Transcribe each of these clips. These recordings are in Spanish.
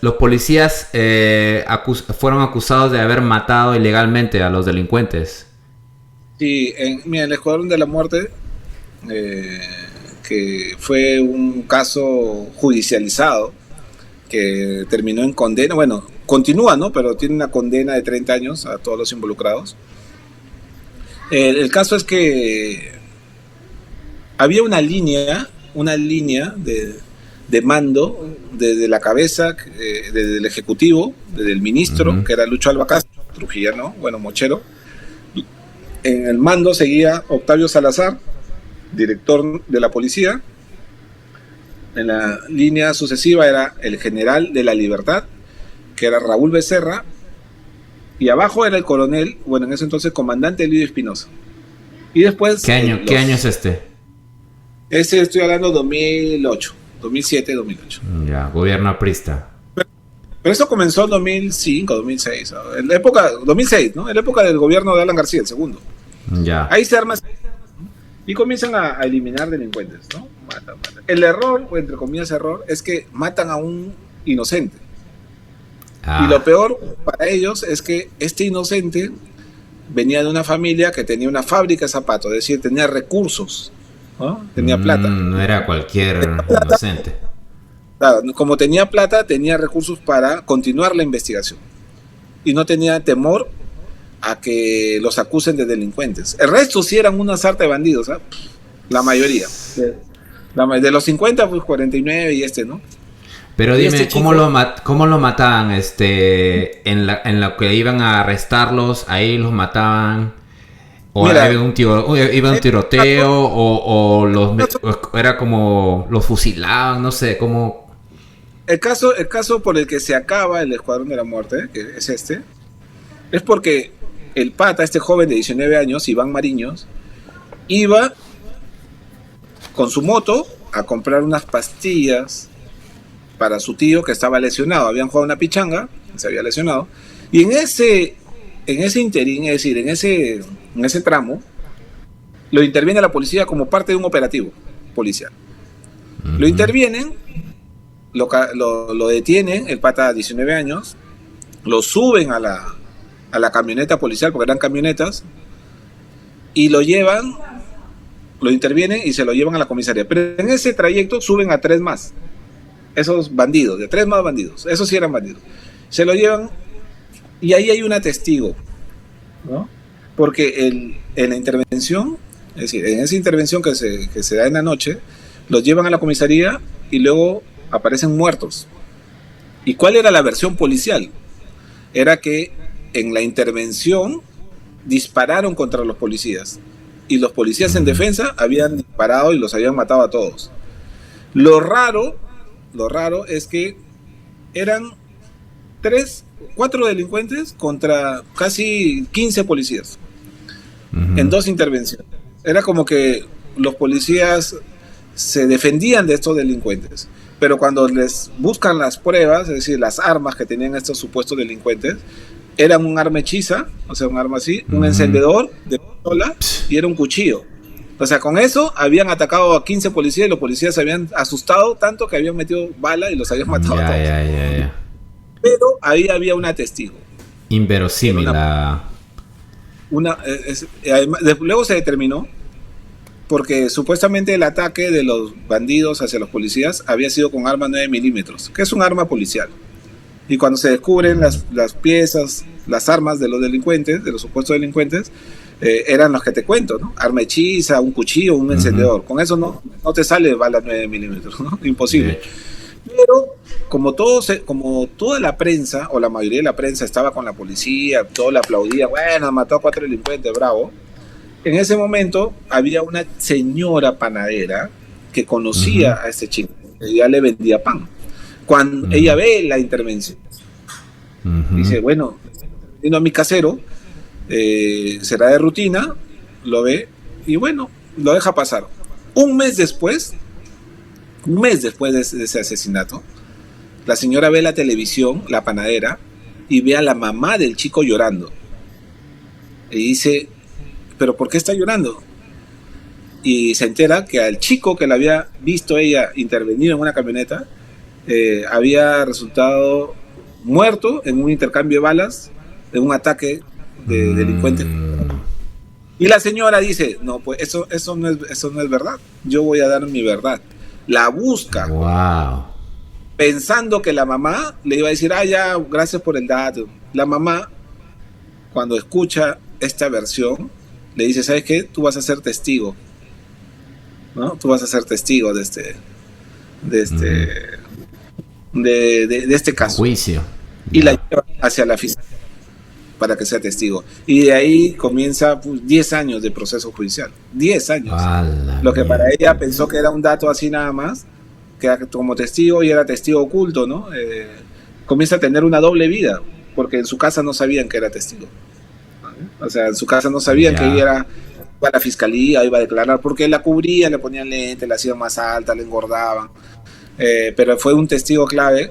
los policías fueron acusados de haber matado ilegalmente a los delincuentes. Sí, mira, el Escuadrón de la Muerte, que fue un caso judicializado que terminó en condena, bueno, continúa, ¿no? Pero tiene una condena de 30 años a todos los involucrados. El caso es que había una línea de mando desde la cabeza, desde el ejecutivo, desde el ministro, que era Lucho Alba Castro, trujillano, bueno, mochero. En el mando seguía Octavio Salazar, director de la policía. En la línea sucesiva era el general de la Libertad, que era Raúl Becerra, y abajo era el coronel, bueno, en ese entonces comandante Lidio Espinosa. Y después... ¿Qué año es este? Ese estoy hablando 2008, 2007, 2008. Ya, gobierno aprista. Pero eso comenzó en 2005, 2006, ¿no? En la época, 2006, ¿no? En la época del gobierno de Alan García, el segundo. Ya. Ahí se arma y comienzan a eliminar delincuentes, ¿no? Matan. El error, o entre comillas error, es que matan a un inocente. Y lo peor para ellos es que este inocente venía de una familia que tenía una fábrica de zapatos, es decir, tenía recursos, ¿no? Tenía plata. No era cualquier inocente. Claro, como tenía plata, tenía recursos para continuar la investigación. Y no tenía temor a que los acusen de delincuentes. El resto sí eran una sarta de bandidos, ¿eh? La mayoría. De los 50, pues 49 y ¿no? Pero dime, este ¿cómo lo mataban? En lo que iban a arrestarlos, ahí los mataban. O Mira, iba un tiroteo, o era como los fusilaban, no sé, cómo. El caso por el que se acaba el Escuadrón de la Muerte, que es es porque el pata, este joven de 19 años, Iván Mariños, iba con su moto a comprar unas pastillas para su tío que estaba lesionado. Habían jugado una pichanga, se había lesionado, y en ese interín, es decir, en ese tramo, lo interviene la policía como parte de un operativo policial. Lo intervienen, lo detienen, el pata de 19 años, lo suben a la camioneta policial, porque eran camionetas, y lo intervienen y se lo llevan a la comisaría. Pero en ese trayecto suben a 3 más, esos bandidos, de 3 más bandidos, esos sí eran bandidos. Se lo llevan y ahí hay un testigo, ¿no? Porque en la intervención, es decir, en esa intervención que se da en la noche, los llevan a la comisaría y luego aparecen muertos. ¿Y cuál era la versión policial? Era que en la intervención dispararon contra los policías y los policías en defensa habían disparado y los habían matado a todos. Lo raro es que eran 4 delincuentes contra casi 15 policías en 2 intervenciones. Era como que los policías se defendían de estos delincuentes, pero cuando les buscan las pruebas, es decir, las armas que tenían estos supuestos delincuentes, eran un arma hechiza, o sea, un arma así, un encendedor de pistola y era un cuchillo. O sea, con eso habían atacado a 15 policías y los policías se habían asustado tanto que habían metido bala y los habían matado a todos. Ya. Pero ahí había una testigo. Inverosímil. Luego se determinó, porque supuestamente el ataque de los bandidos hacia los policías había sido con arma 9 milímetros, que es un arma policial. Y cuando se descubren las piezas, las armas de los delincuentes, de los supuestos delincuentes, eran los que te cuento, ¿no? Arma hechiza, un cuchillo, un encendedor. Con eso no te sale bala 9 milímetros, ¿no? Imposible. Pero como toda la prensa, o la mayoría de la prensa estaba con la policía, todo le aplaudía, bueno, mató a 4 delincuentes, bravo. En ese momento había una señora panadera que conocía a este chico, que ya le vendía pan. Cuando ella ve la intervención, dice, bueno, vino a mi casero, será de rutina, lo ve y bueno, lo deja pasar. Un mes después de ese asesinato, la señora ve la televisión, la panadera, y ve a la mamá del chico llorando. Y dice, ¿pero por qué está llorando? Y se entera que al chico que la había visto ella intervenido en una camioneta, había resultado muerto en un intercambio de balas, de un ataque de delincuentes. Y la señora dice, no, pues eso no es verdad, yo voy a dar mi verdad. La busca, Wow. pensando que la mamá le iba a decir, ya, gracias por el dato. La mamá, cuando escucha esta versión, le dice, ¿sabes qué? Tú vas a ser testigo, ¿no? Tú vas a ser testigo de este caso. Juicio. Y la lleva hacia la fiscalía para que sea testigo. Y de ahí comienza 10 años de proceso judicial. 10 años. Lo que para ella pensó que era un dato así nada más, que era como testigo y era testigo oculto, ¿no? Comienza a tener una doble vida, porque en su casa no sabían que era testigo. O sea, en su casa no sabían que ella era a la fiscalía, iba a declarar, porque la cubría, le ponían lente, la hacían más alta, le engordaban. Pero fue un testigo clave.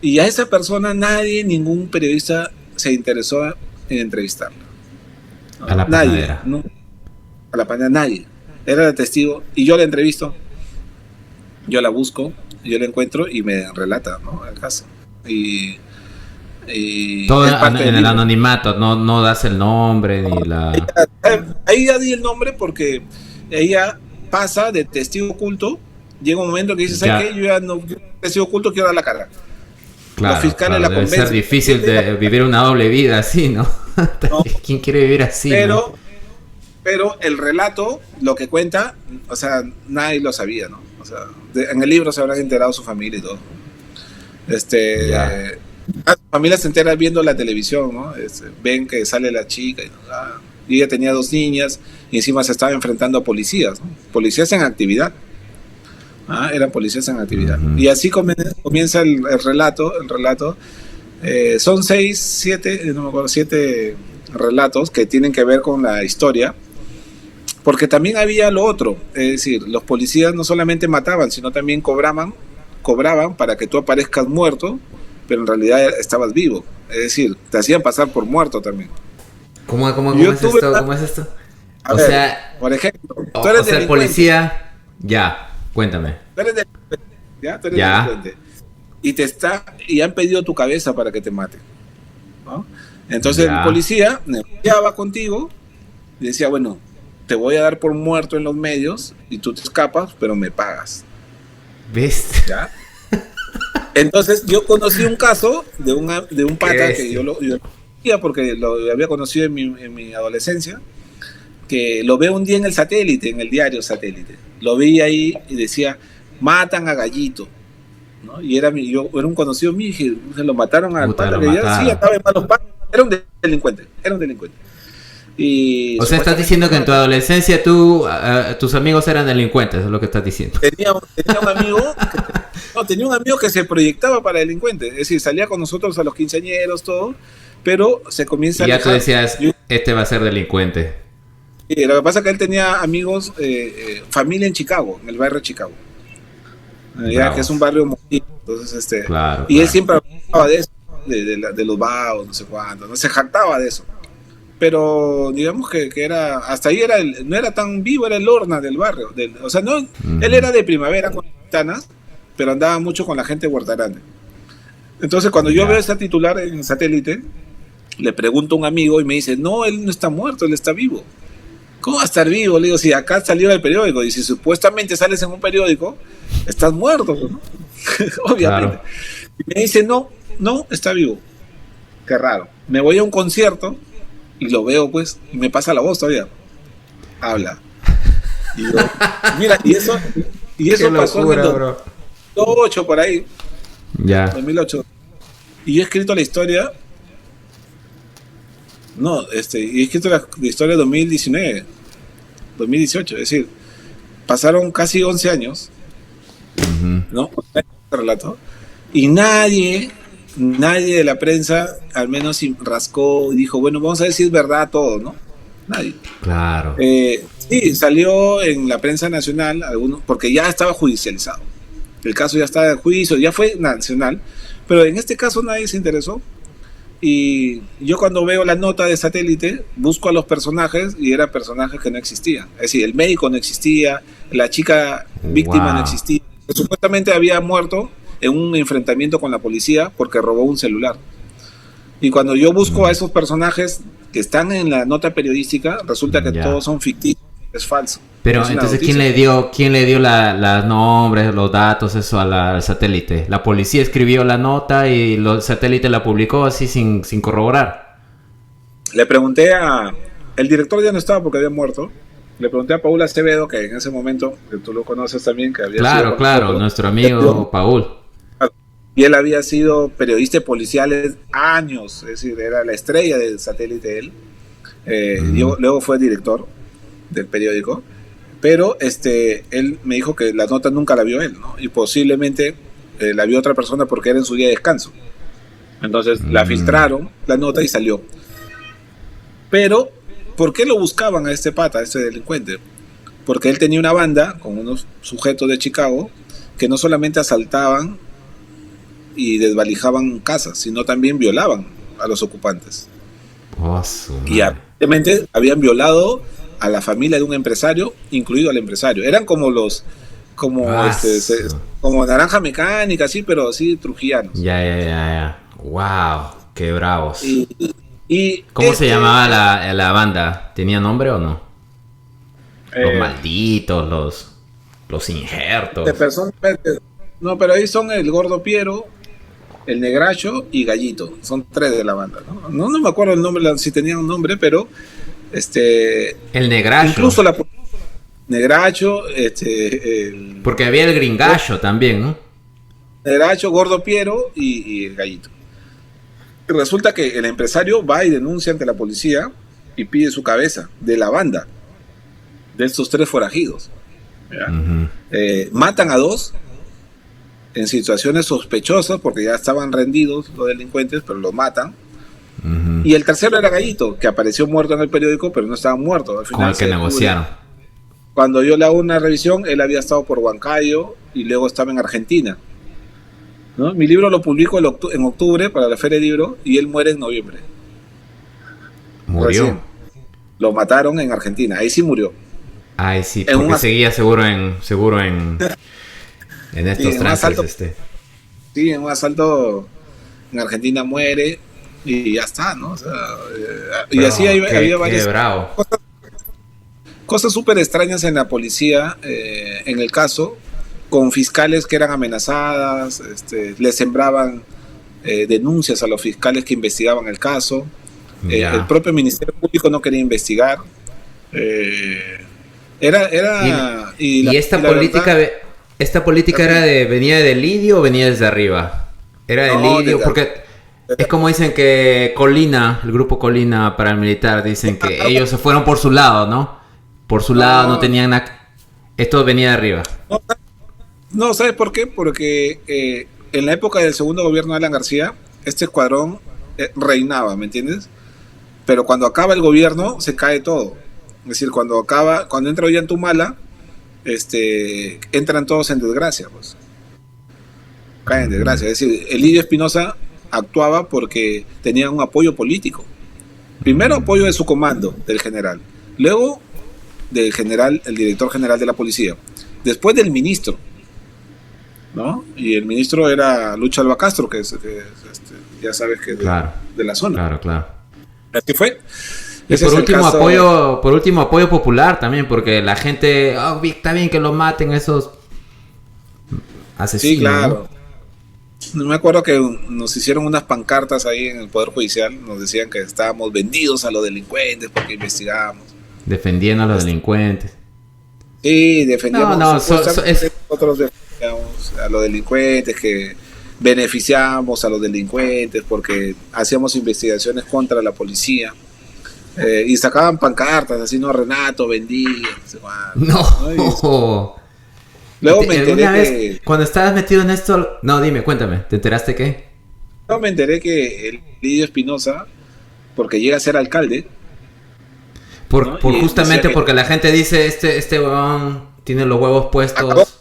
Y a esa persona ningún periodista se interesó en entrevistarla. A la panadera. Nadie, no, a la panadera nadie. Era el testigo y yo la entrevisto, yo la busco, yo la encuentro y me relata, ¿no?, el caso. Y todo en el anonimato, no das el nombre ni la... Ahí ya di el nombre porque ella pasa de testigo oculto, llega un momento que dice, ¿sabes qué? Yo ya no, testigo oculto, quiero dar la cara. Claro, los fiscales la convencen. Debe ser difícil de vivir una doble vida así, ¿no? No. ¿Quién quiere vivir así? Pero el relato, lo que cuenta, o sea, nadie lo sabía, ¿no? O sea, en el libro se habrán enterado su familia y todo. La familia se entera viendo la televisión, ¿no? Ven que sale la chica y ella tenía 2 niñas y encima se estaba enfrentando a policías, ¿no? Policías en actividad. Eran policías en actividad. Y así comienza el relato. Son 7 relatos que tienen que ver con la historia, porque también había lo otro, es decir, los policías no solamente mataban, sino también cobraban para que tú aparezcas muerto, pero en realidad estabas vivo, es decir, te hacían pasar por muerto también. ¿Cómo es esto? ¿Cómo es esto? Sea, por ejemplo, tú eres el policía, ya. Cuéntame. Tú eres delincuente. Y han pedido tu cabeza para que te maten, ¿no? Entonces el policía negociaba contigo y decía, bueno, te voy a dar por muerto en los medios y tú te escapas, pero me pagas. ¿Ves? ¿Ya? Entonces yo conocí un caso de un pata que yo conocía porque lo había conocido en mi adolescencia, que lo veo un día en el Satélite, en el diario Satélite. Lo vi ahí y decía, matan a Gallito, ¿no? Y era un conocido mío, y se lo mataron al pata, que ya sí estaba en malos pasos. Era un delincuente. Y o sea, estás diciendo que en tu adolescencia tus amigos eran delincuentes, es lo que estás diciendo. Tenía un amigo que se proyectaba para delincuente, es decir, salía con nosotros a los quinceañeros, todo, pero se comienza y ya tú decías, este va a ser delincuente. Sí, lo que pasa es que él tenía amigos, familia en Chicago, en el barrio de Chicago, que es un barrio muy... Entonces, y él siempre hablaba de eso, de los vagos, no sé cuánto, no se jactaba de eso. Pero digamos que era, hasta ahí no era tan vivo, era el Lorna del barrio. O sea, no, él era de Primavera con Ventanas, pero andaba mucho con la gente de Huerta Grande. Entonces, cuando yo veo esa titular en Satélite, le pregunto a un amigo y me dice, no, él no está muerto, él está vivo. ¿Cómo va a estar vivo? Le digo, si acá salió el periódico, y si supuestamente sales en un periódico, estás muerto, ¿no? Obviamente. Claro. Y me dice, no, está vivo. Qué raro. Me voy a un concierto y lo veo, pues, y me pasa la voz todavía. Habla. Y yo, mira, y eso pasó locura, en el 2008 por ahí. Ya. 2008. Y yo he escrito la historia. No, y he escrito la historia de 2018, es decir, pasaron casi 11 años, ¿no? Relato, y nadie de la prensa, al menos rascó y dijo, bueno, vamos a ver si es verdad todo, ¿no? Nadie. Claro. Sí, salió en la prensa nacional, porque ya estaba judicializado. El caso ya estaba en juicio, ya fue nacional, pero en este caso nadie se interesó. Y yo cuando veo la nota de Satélite, busco a los personajes y eran personajes que no existían. Es decir, el médico no existía, la chica víctima no existía. Supuestamente había muerto en un enfrentamiento con la policía porque robó un celular. Y cuando yo busco a esos personajes que están en la nota periodística, resulta que todos son ficticios, es falso. Pero es entonces, ¿quién le dio los nombres, los datos, eso al satélite? La policía escribió la nota y el satélite la publicó así sin corroborar. Le pregunté el director ya no estaba porque había muerto. Le pregunté a Paul Acevedo, que en ese momento, que tú lo conoces también, que había sido Claro, nuestro amigo Paul. Y él había sido periodista policial años, es decir, era la estrella del satélite él. Luego fue director del periódico, pero él me dijo que la nota nunca la vio él, ¿no? Y posiblemente la vio otra persona porque era en su día de descanso. Entonces la filtraron, la nota, y salió. Pero, ¿por qué lo buscaban a este pata, a este delincuente? Porque él tenía una banda con unos sujetos de Chicago que no solamente asaltaban y desvalijaban casas, sino también violaban a los ocupantes. Y aparentemente habían violado a la familia de un empresario, incluido al empresario. Eran como como Naranja Mecánica, así, pero así trujillanos. Ya. Wow, qué bravos. Y ¿Cómo se llamaba la banda? ¿Tenía nombre o no? Los malditos, los injertos. No, pero ahí son el Gordo Piero, el Negracho y Gallito. Son 3 de la banda, ¿no? No me acuerdo el nombre, si tenían un nombre, pero el Negracho. Incluso Negracho, porque había el Gringallo también, ¿no? Negracho, Gordo Piero y el Gallito. Y resulta que el empresario va y denuncia ante la policía y pide su cabeza de la banda de estos 3 forajidos. Matan a 2 en situaciones sospechosas porque ya estaban rendidos los delincuentes, pero los matan. Y el tercero era Gallito, que apareció muerto en el periódico, pero no estaba muerto. Al final, con el que negociaron. Cuando yo le hago una revisión, él había estado por Huancayo y luego estaba en Argentina, ¿no? Mi libro lo publico en octubre para la Feria de Libro y él muere en noviembre. ¿Murió? Recién. Lo mataron en Argentina, ahí sí murió. Ay, sí, porque seguía seguro en estos trances. Sí, en un asalto en Argentina muere y ya está, ¿no? O sea, y así había varias cosas súper extrañas en la policía, en el caso, con fiscales que eran amenazadas, les sembraban denuncias a los fiscales que investigaban el caso. El propio Ministerio Público no quería investigar. Y esta política, esta política venía de Lidio o venía desde arriba. Era de Lidio, porque es como dicen que Colina, el grupo Colina paramilitar, dicen que ellos se fueron por su lado, ¿no? Por su lado no tenían nada. Esto venía de arriba. No, ¿sabes por qué? Porque en la época del segundo gobierno de Alan García, este escuadrón reinaba, ¿me entiendes? Pero cuando acaba el gobierno, se cae todo. Es decir, cuando entra Ollantumala, entran todos en desgracia, pues. Caen en desgracia. Es decir, Elidio Espinosa actuaba porque tenía un apoyo político. Primero apoyo de su comando, del general. Luego del general, el director general de la policía. Después del ministro, ¿no? Y el ministro era Lucho Alba Castro, que ya sabes que de la zona. Claro. Así fue. Y por último apoyo popular también, porque la gente, está bien que lo maten esos asesinos. Sí, claro. ¿No? Me acuerdo que nos hicieron unas pancartas ahí en el Poder Judicial, nos decían que estábamos vendidos a los delincuentes porque investigábamos. Defendiendo a los delincuentes. Sí, defendíamos. Nosotros defendíamos a los delincuentes, que beneficiábamos a los delincuentes porque hacíamos investigaciones contra la policía. Y sacaban pancartas así, ¿no? Renato vendía. No. Luego me enteré cuando estabas metido en esto... No, dime, cuéntame. ¿Te enteraste qué? No, me enteré que el Lidio Espinosa, porque llega a ser alcalde... Justamente porque la gente dice, este huevón tiene los huevos puestos,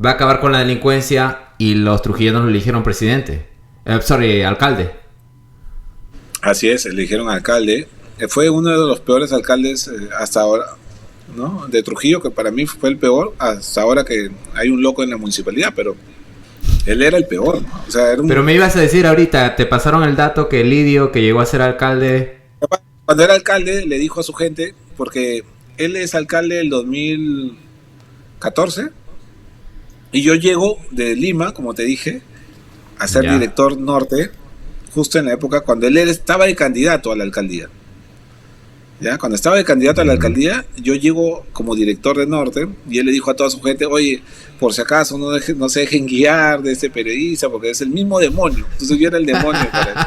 va a acabar con la delincuencia, y los trujillanos lo eligieron presidente. Alcalde. Así es, eligieron alcalde. Fue uno de los peores alcaldes hasta ahora, ¿no? De Trujillo, que para mí fue el peor hasta ahora, que hay un loco en la municipalidad, pero Él era el peor, ¿no? O sea, Pero me ibas a decir ahorita, te pasaron el dato que Lidio, que llegó a ser alcalde... Cuando era alcalde, le dijo a su gente, porque él es alcalde del 2014, y yo llego de Lima, como te dije, a ser director norte, justo en la época cuando él estaba de candidato a la alcaldía. ¿Ya? Cuando estaba de candidato a la alcaldía, yo llego como director de norte, y él le dijo a toda su gente, oye, por si acaso no se dejen guiar de ese periodista, porque es el mismo demonio. Entonces yo era el demonio para él.